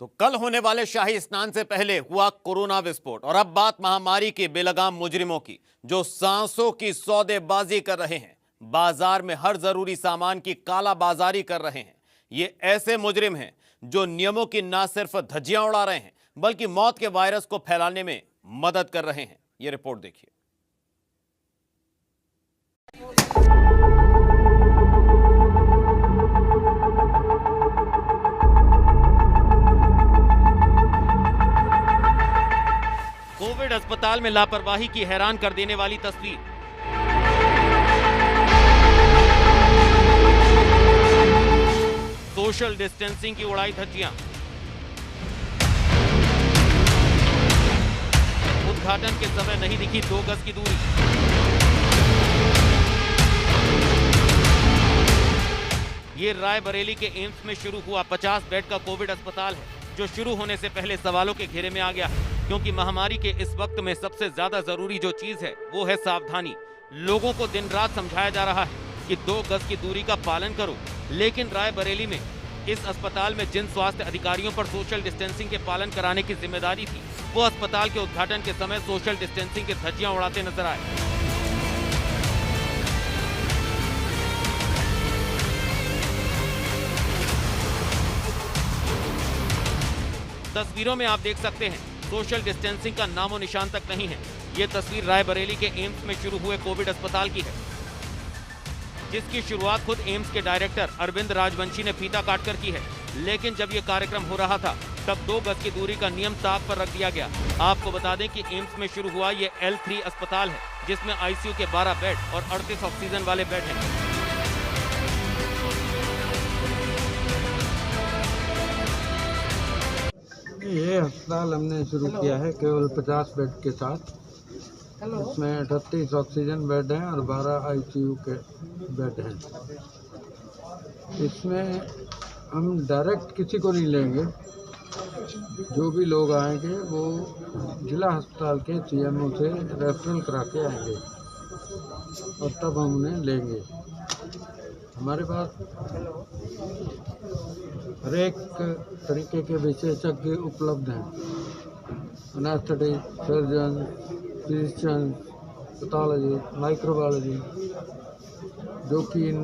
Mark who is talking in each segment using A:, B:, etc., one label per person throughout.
A: तो कल होने वाले शाही स्नान से पहले हुआ कोरोना विस्फोट और अब बात महामारी के बेलगाम मुजरिमों की, जो सांसों की सौदेबाजी कर रहे हैं, बाजार में हर जरूरी सामान की कालाबाजारी कर रहे हैं। ये ऐसे मुजरिम हैं जो नियमों की ना सिर्फ धज्जियां उड़ा रहे हैं बल्कि मौत के वायरस को फैलाने में मदद कर रहे हैं। ये रिपोर्ट देखिए। कोविड अस्पताल में लापरवाही की हैरान कर देने वाली तस्वीर। सोशल डिस्टेंसिंग की उड़ाई धज्जियां। उद्घाटन के समय नहीं दिखी 2 गज की दूरी। ये रायबरेली के एम्स में शुरू हुआ 50 बेड का कोविड अस्पताल है, जो शुरू होने से पहले सवालों के घेरे में आ गया, क्योंकि महामारी के इस वक्त में सबसे ज्यादा जरूरी जो चीज है वो है सावधानी। लोगों को दिन रात समझाया जा रहा है कि 2 गज की दूरी का पालन करो, लेकिन रायबरेली में इस अस्पताल में जिन स्वास्थ्य अधिकारियों पर सोशल डिस्टेंसिंग के पालन कराने की जिम्मेदारी थी, वो अस्पताल के उद्घाटन के समय सोशल डिस्टेंसिंग के धज्जियां उड़ाते नजर आए। तस्वीरों में आप देख सकते हैं, सोशल डिस्टेंसिंग का नामो निशान तक नहीं है। ये तस्वीर रायबरेली के एम्स में शुरू हुए कोविड अस्पताल की है, जिसकी शुरुआत खुद एम्स के डायरेक्टर अरविंद राजवंशी ने फीता काटकर की है। लेकिन जब ये कार्यक्रम हो रहा था, तब 2 गज की दूरी का नियम ताक पर रख दिया गया। आपको बता दें कि एम्स में शुरू हुआ ये L3 अस्पताल है, जिसमें आईसीयू के 12 बेड और 38 ऑक्सीजन वाले बेड हैं।
B: ये अस्पताल हमने शुरू किया है केवल 50 बेड के साथ। इसमें 38 ऑक्सीजन बेड हैं और 12 आईसीयू के बेड हैं। इसमें हम डायरेक्ट किसी को नहीं लेंगे। जो भी लोग आएंगे वो जिला अस्पताल के सीएमओ से रेफरल करा के आएंगे और तब हम उन्हें लेंगे। हमारे पास हर एक तरीके के विशेषज्ञ उपलब्ध हैं, anaesthetic, surgeon, physician, pathology, microbiology, जो कि इन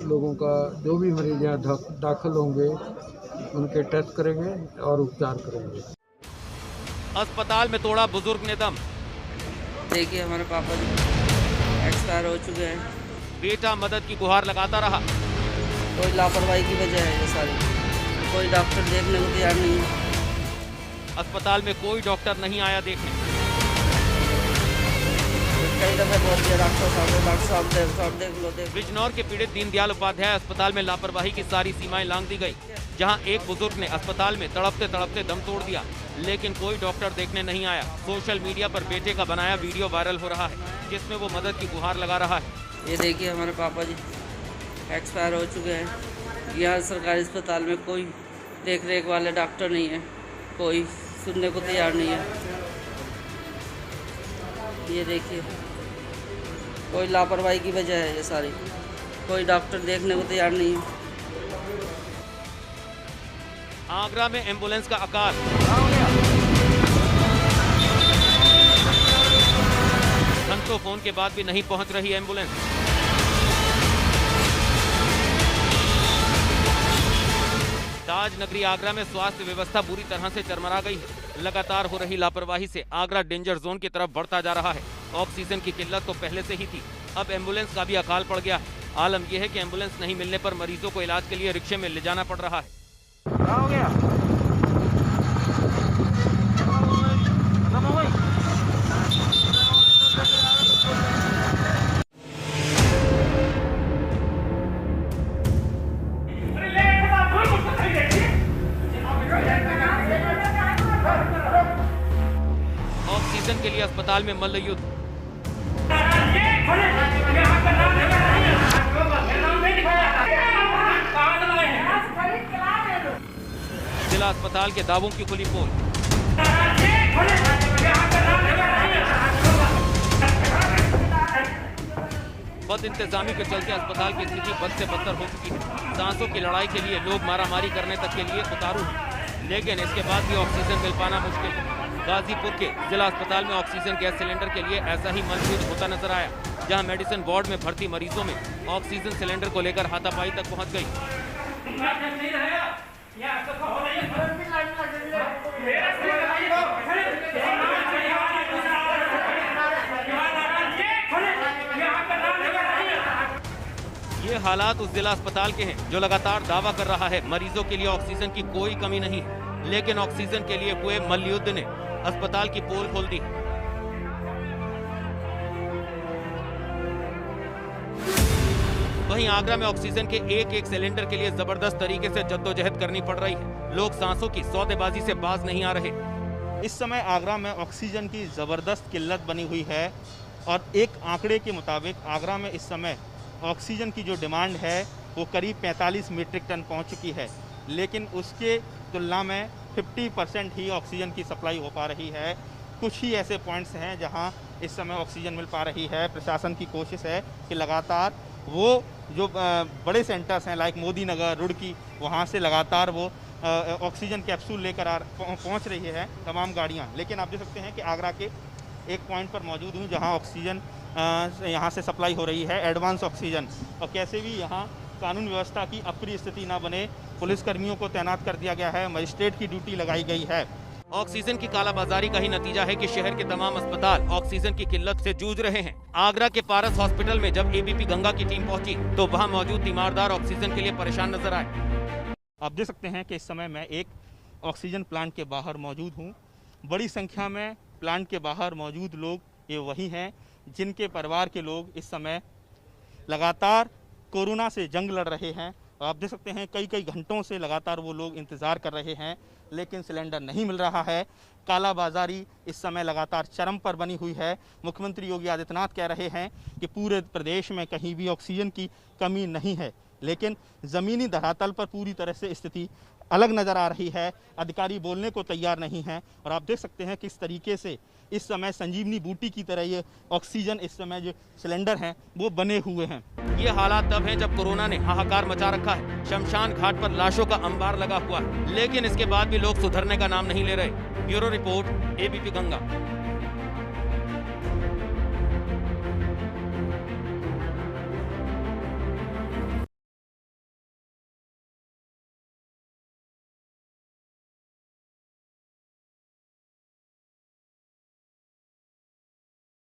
B: लोगों का जो भी मरीज यहाँ दाखिल होंगे उनके टेस्ट करेंगे और उपचार करेंगे।
A: अस्पताल में तोड़ा बुजुर्ग ने दम।
C: देखिए हमारे पापा जी एक्सपायर हो चुके हैं।
A: बेटा मदद की गुहार लगाता रहा।
C: कोई लापरवाही की वजह है ये सारी। कोई डॉक्टर देखने को तैयार नहीं है।
A: अस्पताल में कोई डॉक्टर नहीं आया देखने।
C: कई दफे बोल दिया डॉक्टर साहब देख लो।
A: बिजनौर के पीड़ित दीनदयाल उपाध्याय अस्पताल में लापरवाही की सारी सीमाएं लांघ दी गई, जहां एक बुजुर्ग ने अस्पताल में तड़पते तड़पते दम तोड़ दिया, लेकिन कोई डॉक्टर देखने नहीं आया। सोशल मीडिया पर बेटे का बनाया वीडियो वायरल हो रहा है, जिसमें वो मदद की गुहार लगा रहा है।
C: ये देखिए हमारे पापा जी एक्सपायर हो चुके हैं। यहाँ सरकारी अस्पताल में कोई देख रेख वाले डॉक्टर नहीं है, कोई सुनने को तैयार नहीं है। ये देखिए कोई लापरवाही की वजह है ये सारी। कोई डॉक्टर देखने को तैयार नहीं है।
A: आगरा में एम्बुलेंस का अकाल। घंटों फोन के बाद भी नहीं पहुंच रही एम्बुलेंस। ताज नगरी आगरा में स्वास्थ्य व्यवस्था बुरी तरह से चरमरा गई है। लगातार हो रही लापरवाही से आगरा डेंजर जोन की तरफ बढ़ता जा रहा है। ऑक्सीजन की किल्लत तो पहले से ही थी, अब एम्बुलेंस का भी अकाल पड़ गया है। आलम यह है कि एम्बुलेंस नहीं मिलने पर मरीजों को इलाज के लिए रिक्शे में ले जाना पड़ रहा है।
B: क्या हो गया?
A: ऑक्सीजन के लिए अस्पताल में मल्ल युद्ध। जिला अस्पताल के दावों की खुली पोल। बद इंतजामी के चलते अस्पताल की स्थिति बद से बदतर हो चुकी है। सांसों की लड़ाई के लिए लोग मारामारी करने तक के लिए उतारू हैं। लेकिन इसके बाद भी ऑक्सीजन मिल पाना मुश्किल है। गाजीपुर के जिला अस्पताल में ऑक्सीजन गैस सिलेंडर के लिए ऐसा ही मलजूद होता नजर आया, जहां मेडिसिन वार्ड में भर्ती मरीजों में ऑक्सीजन सिलेंडर को लेकर हाथापाई तक पहुंच गई। ये हालात उस जिला अस्पताल के हैं जो लगातार दावा कर रहा है मरीजों के लिए ऑक्सीजन की कोई कमी नहीं है, लेकिन ऑक्सीजन के लिए हुए मल्लयुद्ध ने अस्पताल की पोल खोल दी। वहीं आगरा में ऑक्सीजन के एक सिलेंडर के लिए जबरदस्त तरीके से जद्दोजहद करनी पड़ रही है। लोग सांसों की सौदेबाजी से बाज नहीं आ रहे।
D: इस समय आगरा में ऑक्सीजन की ज़बरदस्त किल्लत बनी हुई है और एक आंकड़े के मुताबिक आगरा में इस समय ऑक्सीजन की जो डिमांड है वो करीब 45 मीट्रिक टन पहुंच चुकी है, लेकिन उसके तुलना में 50% ही ऑक्सीजन की सप्लाई हो पा रही है। कुछ ही ऐसे पॉइंट्स हैं जहां इस समय ऑक्सीजन मिल पा रही है। प्रशासन की कोशिश है कि लगातार वो जो बड़े सेंटर्स हैं लाइक मोदी नगर, रुड़की, वहाँ से लगातार वो ऑक्सीजन कैप्सूल लेकर पहुँच रही है तमाम गाड़ियाँ। लेकिन आप देख सकते हैं कि आगरा के एक पॉइंट पर मौजूद हूँ जहाँ ऑक्सीजन यहाँ से सप्लाई हो रही है, एडवांस ऑक्सीजन। और कैसे भी यहाँ कानून व्यवस्था की अप्रिय स्थिति ना बने, पुलिसकर्मियों को तैनात कर दिया गया है, मजिस्ट्रेट की ड्यूटी लगाई गई है।
A: ऑक्सीजन की कालाबाजारी का ही नतीजा है कि शहर के तमाम अस्पताल ऑक्सीजन की किल्लत से जूझ रहे हैं। आगरा के पारस हॉस्पिटल में जब एबीपी गंगा की टीम पहुंची तो वहां मौजूद तीमारदार ऑक्सीजन के लिए परेशान नजर आए।
D: आप देख सकते हैं कि इस समय मैं एक ऑक्सीजन प्लांट के बाहर मौजूद हूँ। बड़ी संख्या में प्लांट के बाहर मौजूद लोग ये वही हैं जिनके परिवार के लोग इस समय लगातार कोरोना से जंग लड़ रहे हैं। आप देख सकते हैं कई घंटों से लगातार वो लोग इंतज़ार कर रहे हैं, लेकिन सिलेंडर नहीं मिल रहा है। कालाबाजारी इस समय लगातार चरम पर बनी हुई है। मुख्यमंत्री योगी आदित्यनाथ कह रहे हैं कि पूरे प्रदेश में कहीं भी ऑक्सीजन की कमी नहीं है, लेकिन ज़मीनी धरातल पर पूरी तरह से स्थिति अलग नज़र आ रही है। अधिकारी बोलने को तैयार नहीं हैं और आप देख सकते हैं किस तरीके से इस समय संजीवनी बूटी की तरह ये ऑक्सीजन इस समय जो सिलेंडर हैं वो बने हुए हैं।
A: ये हालात तब हैं जब कोरोना ने हाहाकार मचा रखा है। शमशान घाट पर लाशों का अंबार लगा हुआ है, लेकिन इसके बाद भी लोग सुधरने का नाम नहीं ले रहे। Bureau report, ABP Ganga.